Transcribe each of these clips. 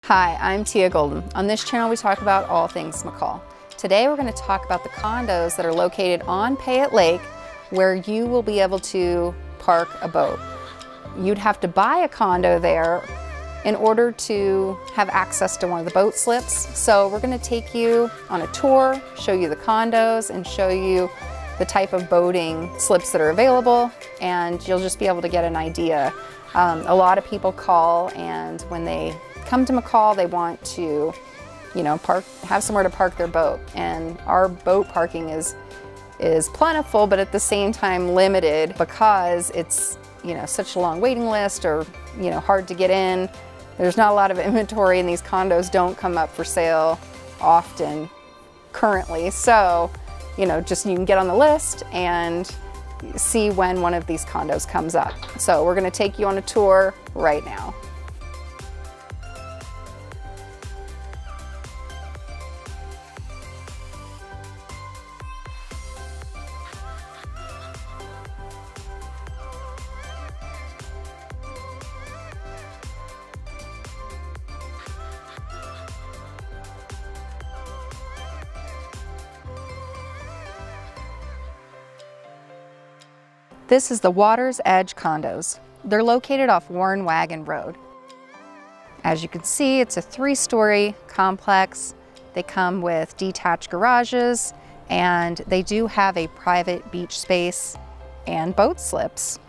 Hi, I'm Teia Golden. On this channel we talk about all things McCall. Today we're going to talk about the condos that are located on Payette Lake where you will be able to park a boat. You'd have to buy a condo there in order to have access to one of the boat slips. So we're going to take you on a tour, show you the condos, and show you the type of boating slips that are available, and you'll just be able to get an idea. A lot of people call, and when they come to McCall, they want to, have somewhere to park their boat. And our boat parking is plentiful, but at the same time limited because it's, such a long waiting list, or, hard to get in. There's not a lot of inventory, and these condos don't come up for sale often currently. So, just you can get on the list and see when one of these condos comes up. So we're going to take you on a tour right now. This is the Water's Edge Condos. They're located off Warren Wagon Road. As you can see, it's a 3-story complex. They come with detached garages, and they do have a private beach space and boat slips.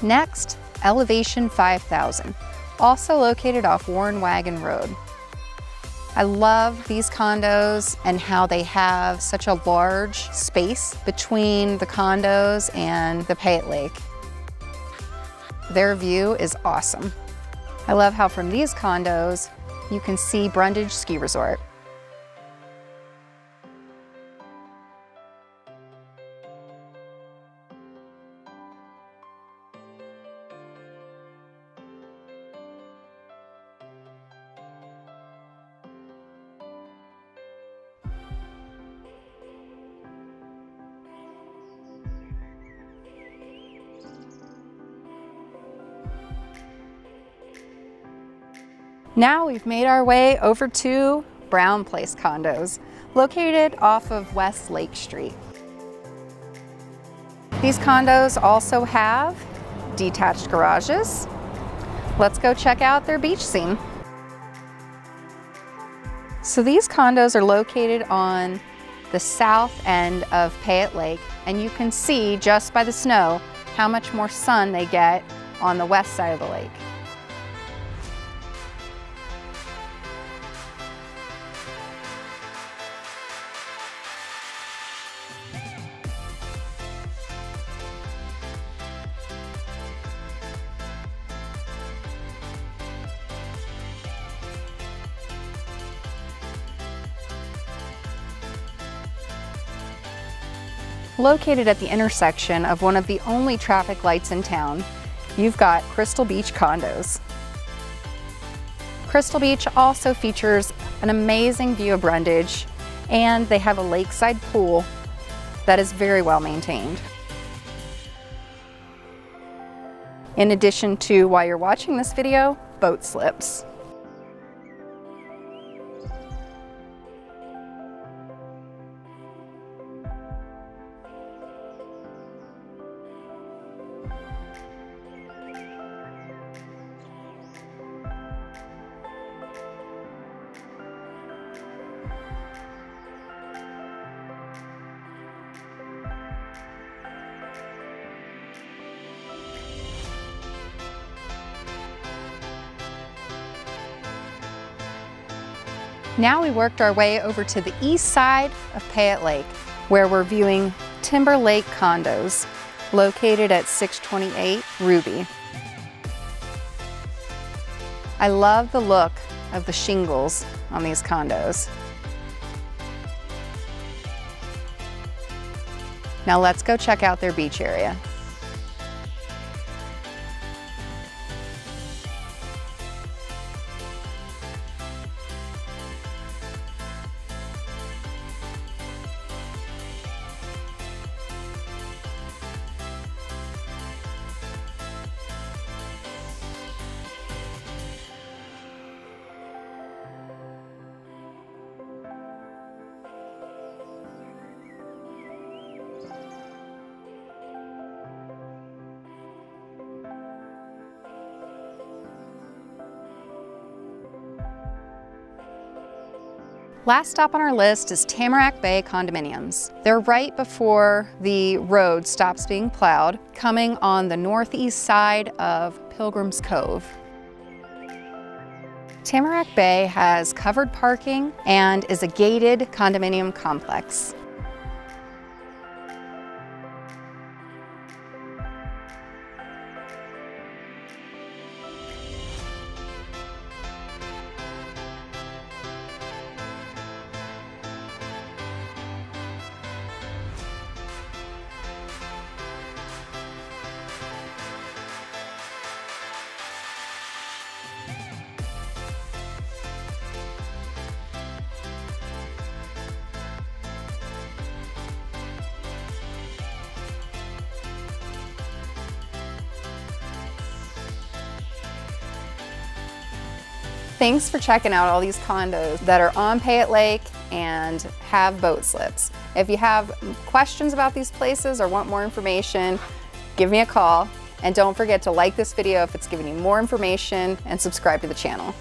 Next, Elevation 5000, also located off Warren Wagon Road. I love these condos and how they have such a large space between the condos and the Payette Lake. Their view is awesome. I love how from these condos you can see Brundage Ski Resort. Now we've made our way over to Brown Place Condos, located off of West Lake Street. These condos also have detached garages. Let's go check out their beach scene. So these condos are located on the south end of Payette Lake, and you can see just by the snow how much more sun they get on the west side of the lake. Located at the intersection of one of the only traffic lights in town, you've got Crystal Beach Condos. Crystal Beach also features an amazing view of Brundage, and they have a lakeside pool that is very well maintained. In addition to, while you're watching this video, boat slips. Now we worked our way over to the east side of Payette Lake, where we're viewing Timber Lake Condos, located at 628 Ruby. I love the look of the shingles on these condos. Now let's go check out their beach area. Last stop on our list is Tamarack Bay Condominiums. They're right before the road stops being plowed, coming on the northeast side of Pilgrim's Cove. Tamarack Bay has covered parking and is a gated condominium complex. Thanks for checking out all these condos that are on Payette Lake and have boat slips. If you have questions about these places or want more information, give me a call. And don't forget to like this video if it's giving you more information and subscribe to the channel.